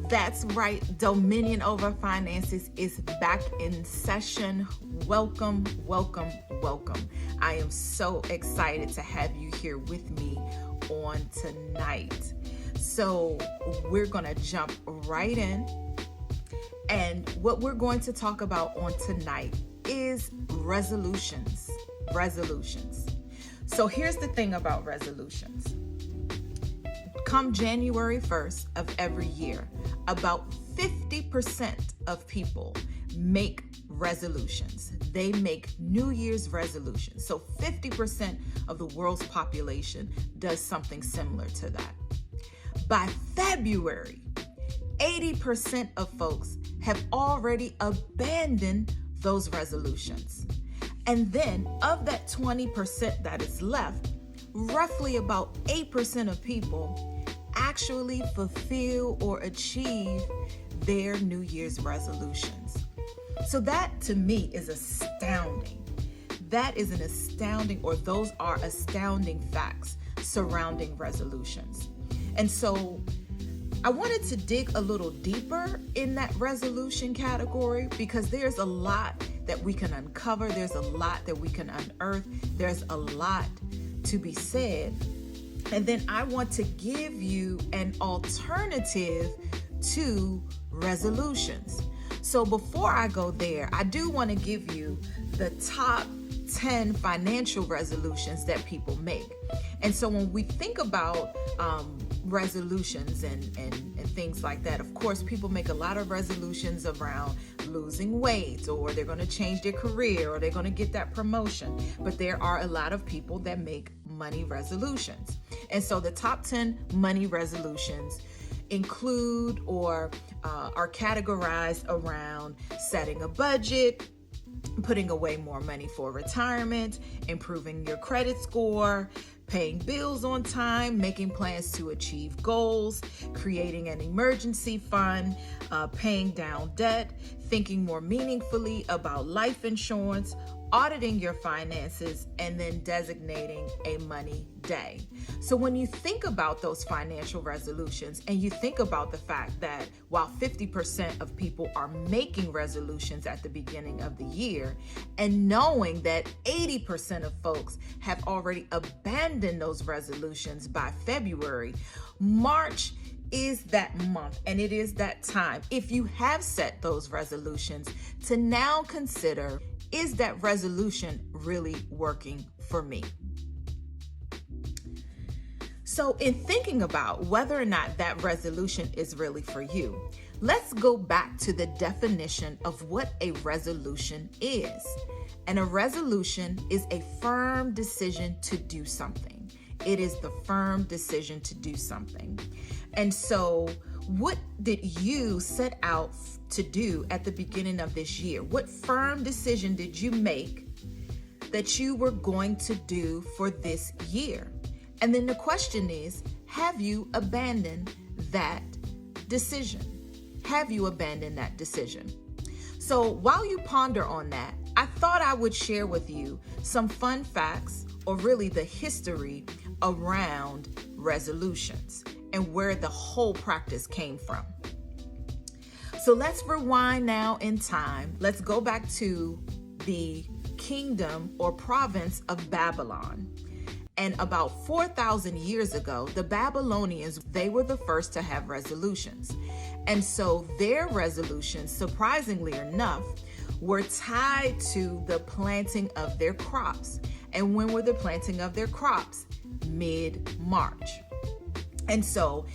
That's right. Dominion over finances is back in session. Welcome, welcome, welcome. I am so excited to have you here with me on tonight. So we're going to jump right in. And what we're going to talk about on tonight is resolutions. So here's the thing about resolutions. Come January 1st of every year, about 50% of people make resolutions. They make New Year's resolutions. So 50% of the world's population does something similar to that. By February, 80% of folks have already abandoned those resolutions. And then of that 20% that is left, roughly about 8% of people actually fulfill or achieve their New Year's resolutions. So that to me is astounding. That is an astounding, or those are astounding facts surrounding resolutions. And so I wanted to dig a little deeper in that resolution category because there's a lot that we can uncover. There's a lot that we can unearth. There's a lot to be said. And then I want to give you an alternative to resolutions. So before I go there, I do want to give you the top 10 financial resolutions that people make. And so when we think about resolutions and things like that, of course, people make a lot of resolutions around losing weight, or they're going to change their career, or they're going to get that promotion. But there are a lot of people that make money resolutions. And so the top 10 money resolutions include or are categorized around setting a budget, putting away more money for retirement, improving your credit score, paying bills on time, making plans to achieve goals, creating an emergency fund, paying down debt, thinking more meaningfully about life insurance, auditing your finances, and then designating a money day. So when you think about those financial resolutions and you think about the fact that while 50% of people are making resolutions at the beginning of the year, and knowing that 80% of folks have already abandoned those resolutions by February, March is that month, and it is that time, if you have set those resolutions, to now consider, is that resolution really working for me? So in thinking about whether or not that resolution is really for you, let's go back to the definition of what a resolution is. And a resolution is a firm decision to do something. It is the firm decision to do something. And so what did you set out to do at the beginning of this year? What firm decision did you make that you were going to do for this year? And then the question is, have you abandoned that decision? Have you abandoned that decision? So while you ponder on that, I thought I would share with you some fun facts, or really the history around resolutions and where the whole practice came from. So let's rewind now in time. Let's go back to the kingdom or province of Babylon. And about 4,000 years ago, the Babylonians, they were the first to have resolutions. And so their resolutions, surprisingly enough, were tied to the planting of their crops. And when were the planting of their crops? Mid-March. And so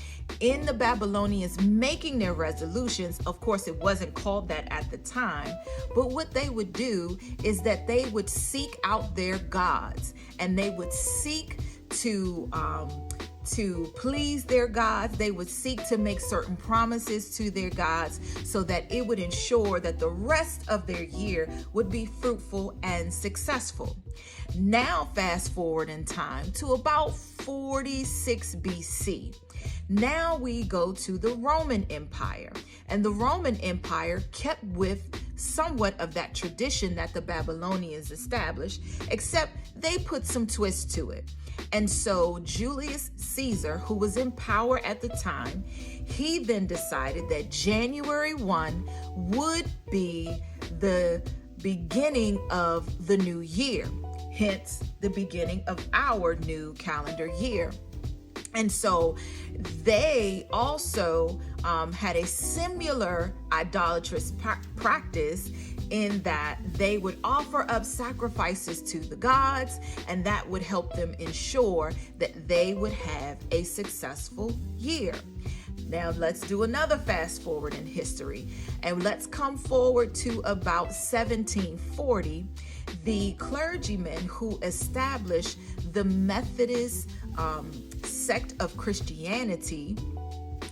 in the Babylonians making their resolutions, of course, it wasn't called that at the time, but what they would do is that they would seek out their gods, and they would seek to please their gods. They would seek to make certain promises to their gods so that it would ensure that the rest of their year would be fruitful and successful. Now, fast forward in time to about 46 BC. Now we go to the Roman Empire, and the Roman Empire kept with somewhat of that tradition that the Babylonians established, except they put some twist to it. And so Julius Caesar, who was in power at the time, he then decided that January 1 would be the beginning of the new year, hence the beginning of our new calendar year. And so they also had a similar idolatrous practice in that they would offer up sacrifices to the gods, and that would help them ensure that they would have a successful year. Now let's do another fast forward in history, and let's come forward to about 1740. The clergyman who established the Methodist sect of Christianity,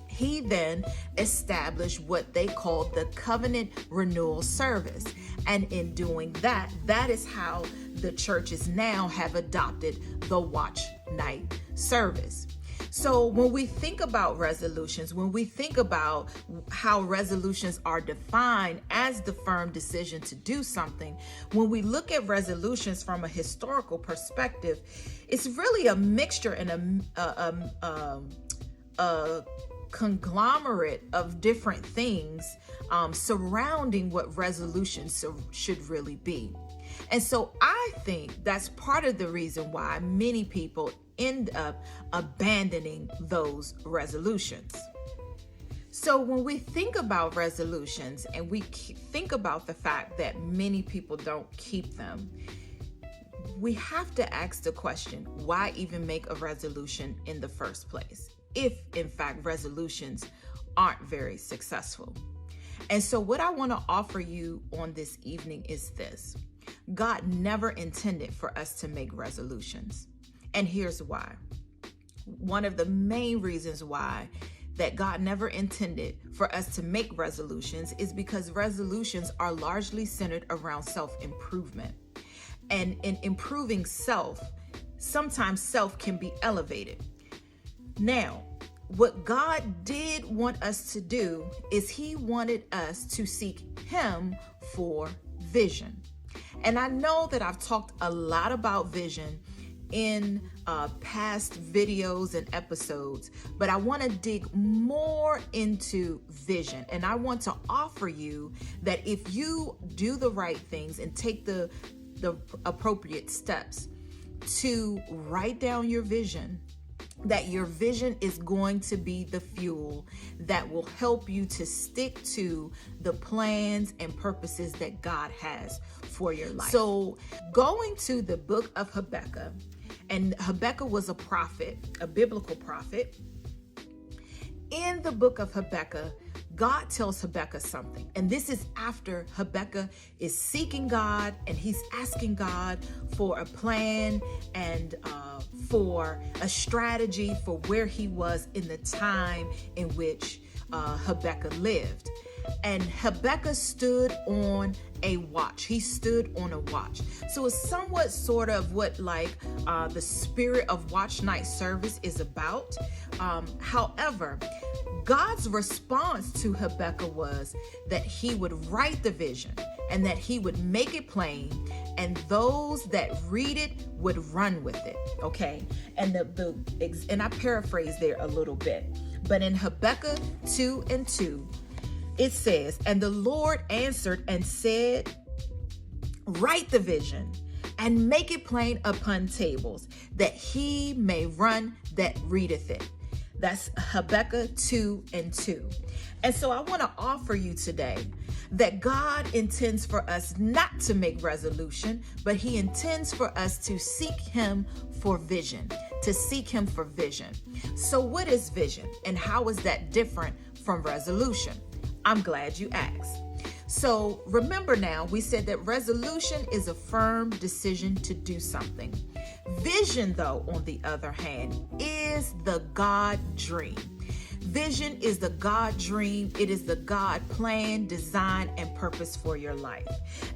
he then established what they called the Covenant Renewal Service. And in doing that, that is how the churches now have adopted the watch night service. So when we think about resolutions, when we think about how resolutions are defined as the firm decision to do something, when we look at resolutions from a historical perspective, it's really a mixture and a conglomerate of different things surrounding what resolutions should really be. And so I think that's part of the reason why many people end up abandoning those resolutions. So when we think about resolutions and we think about the fact that many people don't keep them, we have to ask the question, why even make a resolution in the first place, if in fact resolutions aren't very successful? And so what I want to offer you on this evening is this. God never intended for us to make resolutions. And here's why. One of the main reasons why that God never intended for us to make resolutions is because resolutions are largely centered around self-improvement. And in improving self, sometimes self can be elevated. Now, what God did want us to do is he wanted us to seek him for vision. And I know that I've talked a lot about vision in past videos and episodes, but I want to dig more into vision. And I want to offer you that if you do the right things and take the appropriate steps to write down your vision, that your vision is going to be the fuel that will help you to stick to the plans and purposes that God has for your life. So going to the book of Habakkuk, and Habakkuk was a prophet, a biblical prophet. In the book of Habakkuk, God tells Habakkuk something. And this is after Habakkuk is seeking God and he's asking God for a plan and for a strategy for where he was in the time in which Habakkuk lived. And Habakkuk stood on a watch. He stood on a watch. So it's somewhat sort of what the spirit of watch night service is about. However, God's response to Habakkuk was that he would write the vision and that he would make it plain, and those that read it would run with it. Okay. And and I paraphrase there a little bit, but in Habakkuk 2:2, it says, "And the Lord answered and said, write the vision and make it plain upon tables, that he may run that readeth it." That's Habakkuk 2:2. And so I want to offer you today that God intends for us not to make resolution, but he intends for us to seek him for vision, to seek him for vision. So what is vision and how is that different from resolution? I'm glad you asked. So remember now, we said that resolution is a firm decision to do something. Vision, though, on the other hand, is the God dream. Vision is the God dream. It is the God plan, design, and purpose for your life.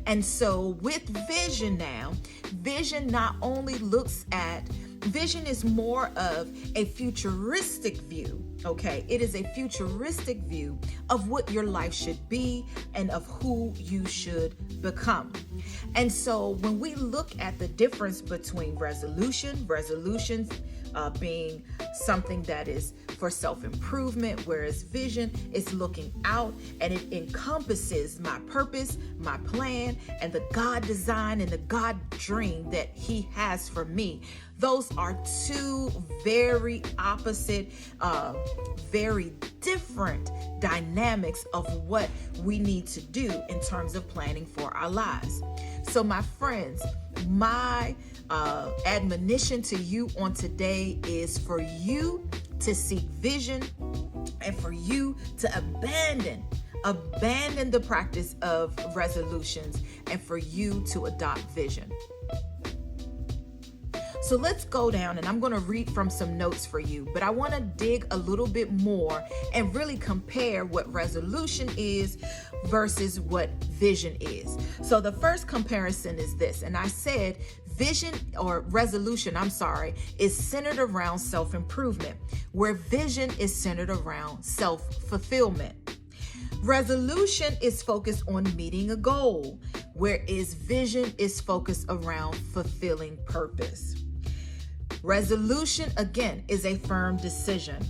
And so with vision now, vision not only looks at, vision is more of a futuristic view, okay? It is a futuristic view of what your life should be and of who you should become. And so when we look at the difference between resolutions being something that is for self-improvement, whereas vision is looking out, and it encompasses my purpose, my plan, and the God design and the God dream that He has for me. Those are two very opposite, very different dynamics of what we need to do in terms of planning for our lives. So my friends, my admonition to you on today is for you to seek vision and for you to abandon the practice of resolutions and for you to adopt vision. So let's go down, and I'm going to read from some notes for you, but I want to dig a little bit more and really compare what resolution is versus what vision is. So the first comparison is this, and I said resolution is centered around self-improvement, where vision is centered around self-fulfillment. Resolution is focused on meeting a goal, whereas vision is focused around fulfilling purpose. Resolution, again, is a firm decision,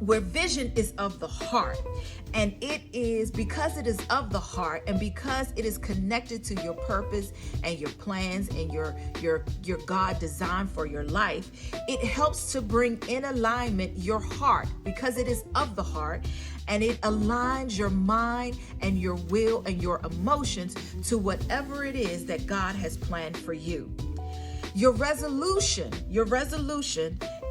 where vision is of the heart. And it is because it is of the heart and because it is connected to your purpose and your plans and your God design for your life, it helps to bring in alignment your heart because it is of the heart, and it aligns your mind and your will and your emotions to whatever it is that God has planned for you. Your resolution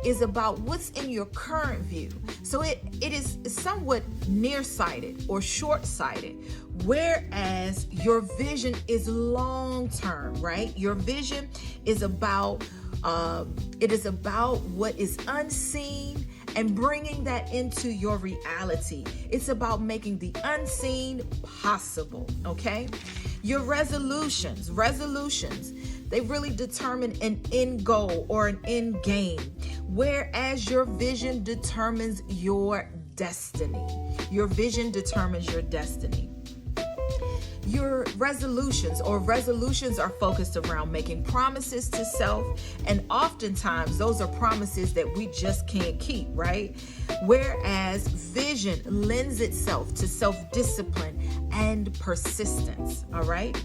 is about what's in your current view. So it is somewhat nearsighted or short-sighted, whereas your vision is long-term, right? Your vision is about what is unseen and bringing that into your reality. It's about making the unseen possible, okay? Your resolutions, they really determine an end goal or an end game, whereas your vision determines your destiny. Your vision determines your destiny. Your resolutions are focused around making promises to self, and oftentimes those are promises that we just can't keep, right? Whereas vision lends itself to self-discipline and persistence, all right?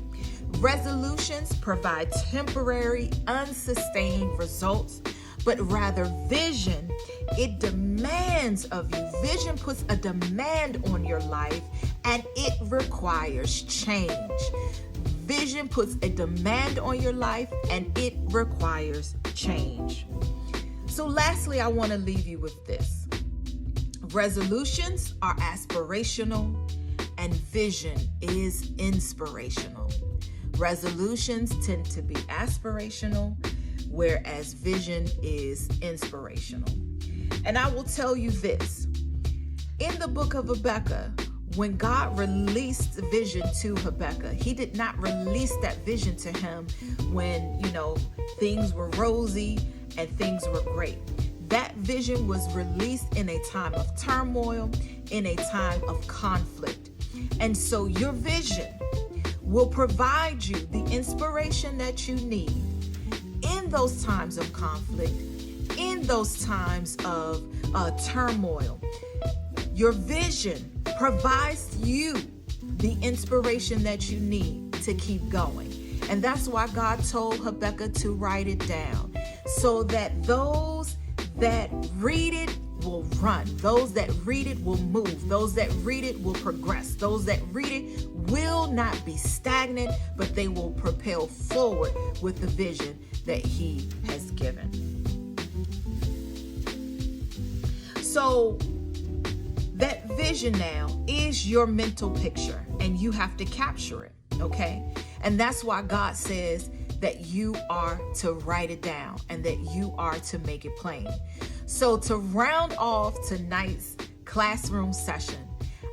Resolutions provide temporary, unsustained results, but rather vision, it demands of you. Vision puts a demand on your life, and it requires change. Vision puts a demand on your life, and it requires change. So lastly, I want to leave you with this. Resolutions are aspirational, and vision is inspirational. Resolutions tend to be aspirational, whereas vision is inspirational. And I will tell you this. In the book of Habakkuk, when God released the vision to Habakkuk, He did not release that vision to him when, things were rosy and things were great. That vision was released in a time of turmoil, in a time of conflict. And so your vision will provide you the inspiration that you need in those times of conflict, in those times of turmoil. Your vision provides you the inspiration that you need to keep going. And that's why God told Habakkuk to write it down, so that those that read it will run. Those that read it will move. Those that read it will progress. Those that read it will not be stagnant, but they will propel forward with the vision that He has given. So that vision now is your mental picture, and you have to capture it, okay? And that's why God says that you are to write it down and that you are to make it plain. So to round off tonight's classroom session,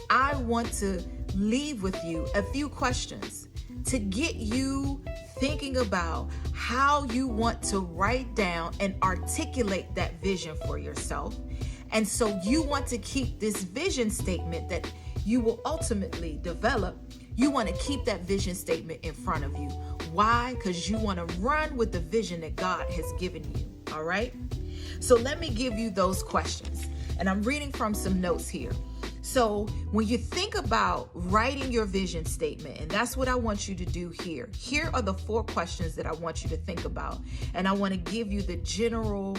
I want to leave with you a few questions to get you thinking about how you want to write down and articulate that vision for yourself. And so you want to keep this vision statement that you will ultimately develop. You want to keep that vision statement in front of you. Why? Because you want to run with the vision that God has given you. All right? So let me give you those questions. And I'm reading from some notes here. So when you think about writing your vision statement, and that's what I want you to do here. Here are the 4 questions that I want you to think about. And I want to give you the general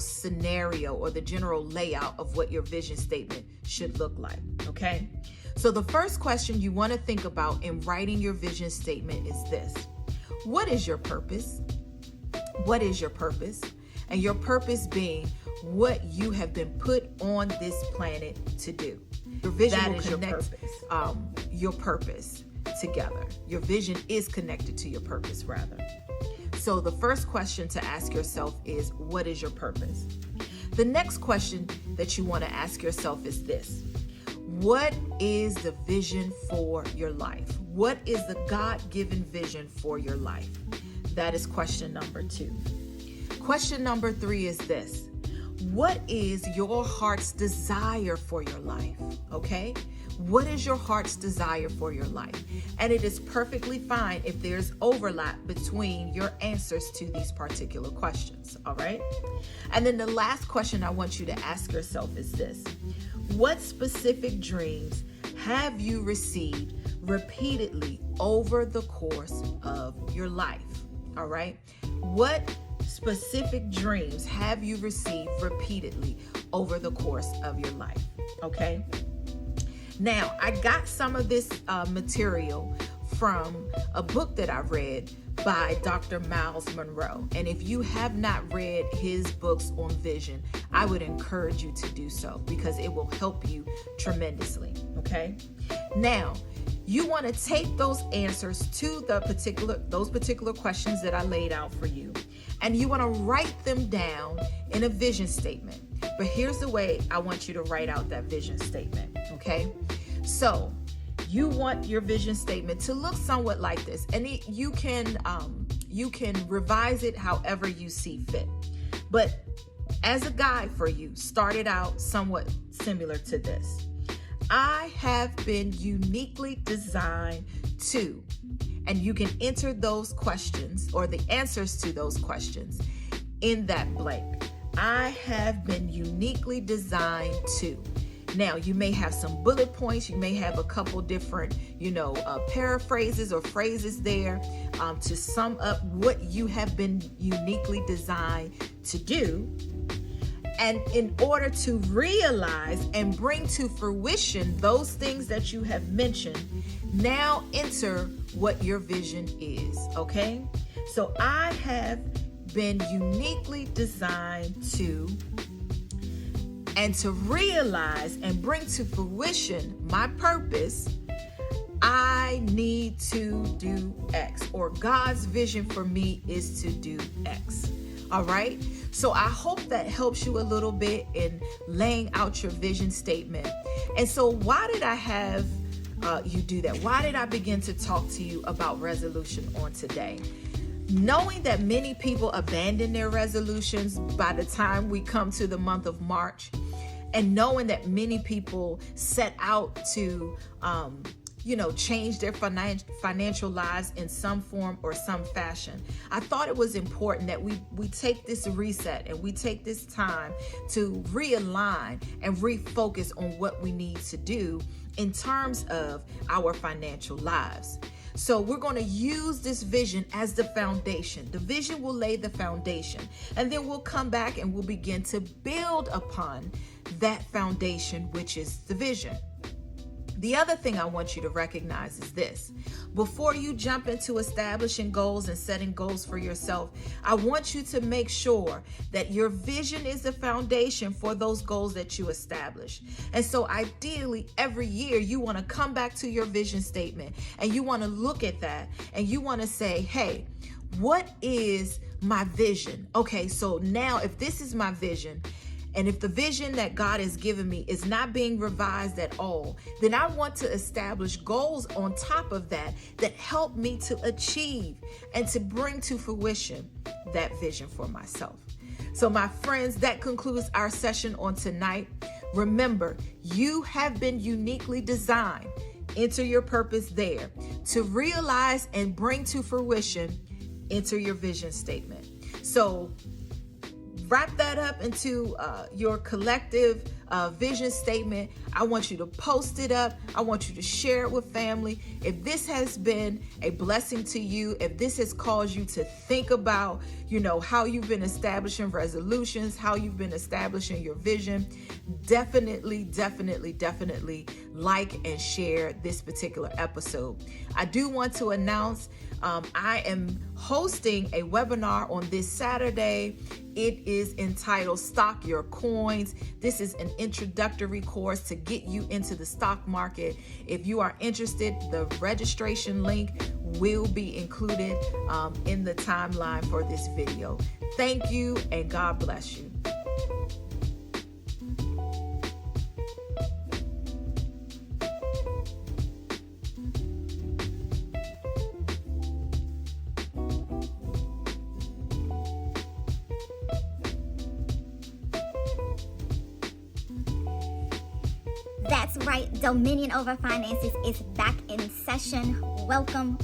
scenario or the general layout of what your vision statement should look like. Okay. So the first question you want to think about in writing your vision statement is this: what is your purpose? What is your purpose? And your purpose being what you have been put on this planet to do. Your vision that will connect your purpose together. Your vision is connected to your purpose, rather. So the first question to ask yourself is, what is your purpose? The next question that you want to ask yourself is this: what is the vision for your life? What is the God-given vision for your life? That is question number 2. Question number 3 is this: what is your heart's desire for your life? Okay? What is your heart's desire for your life? And it is perfectly fine if there's overlap between your answers to these particular questions. All right? And then the last question I want you to ask yourself is this: what specific dreams have you received repeatedly over the course of your life? All right? What specific dreams have you received repeatedly over the course of your life? Okay. Now, I got some of this material from a book that I read by Dr. Miles Monroe. And if you have not read his books on vision, I would encourage you to do so because it will help you tremendously. Okay. Now, you want to take those answers to those particular questions that I laid out for you, and you want to write them down in a vision statement. But here's the way I want you to write out that vision statement, okay? So you want your vision statement to look somewhat like this, and you can revise it however you see fit. But as a guide for you, start it out somewhat similar to this: I have been uniquely designed to, and you can enter those questions or the answers to those questions in that blank. I have been uniquely designed to. Now, you may have some bullet points. You may have a couple different, paraphrases or phrases there to sum up what you have been uniquely designed to do. And in order to realize and bring to fruition those things that you have mentioned, now enter what your vision is, okay? So I have been uniquely designed to, and to realize and bring to fruition my purpose, I need to do X, or God's vision for me is to do X. All right. So I hope that helps you a little bit in laying out your vision statement. And so why did I have you do that? Why did I begin to talk to you about resolution on today? Knowing that many people abandon their resolutions by the time we come to the month of March, and knowing that many people set out to change their financial lives in some form or some fashion, I thought it was important that we take this reset and we take this time to realign and refocus on what we need to do in terms of our financial lives. So we're going to use this vision as the foundation. The vision will lay the foundation, and then we'll come back and we'll begin to build upon that foundation, which is the vision. The other thing I want you to recognize is this: before you jump into establishing goals and setting goals for yourself, I want you to make sure that your vision is the foundation for those goals that you establish. And so ideally, every year you want to come back to your vision statement and you want to look at that and you want to say, hey, what is my vision? Okay, so now if this is my vision, and if the vision that God has given me is not being revised at all, then I want to establish goals on top of that help me to achieve and to bring to fruition that vision for myself. So my friends, that concludes our session on tonight. Remember, you have been uniquely designed. Enter your purpose there. To realize and bring to fruition, enter your vision statement. So wrap that up into your collective vision statement. I want you to post it up. I want you to share it with family. If this has been a blessing to you, if this has caused you to think about, how you've been establishing resolutions, how you've been establishing your vision, definitely like and share this particular episode. I do want to announce I am hosting a webinar on this Saturday. It is entitled Stock Your Coins. This is an introductory course to get you into the stock market. If you are interested, the registration link will be included in the timeline for this video. Thank you and God bless you. That's right, Dominion Over Finances is back in session. Welcome.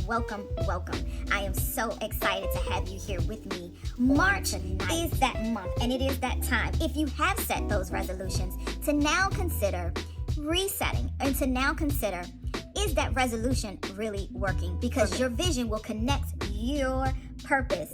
I am so excited to have you here with me. March is that month, and it is that time. If you have set those resolutions, to now consider resetting, and to now consider, is that resolution really working? Because your vision will connect your purpose,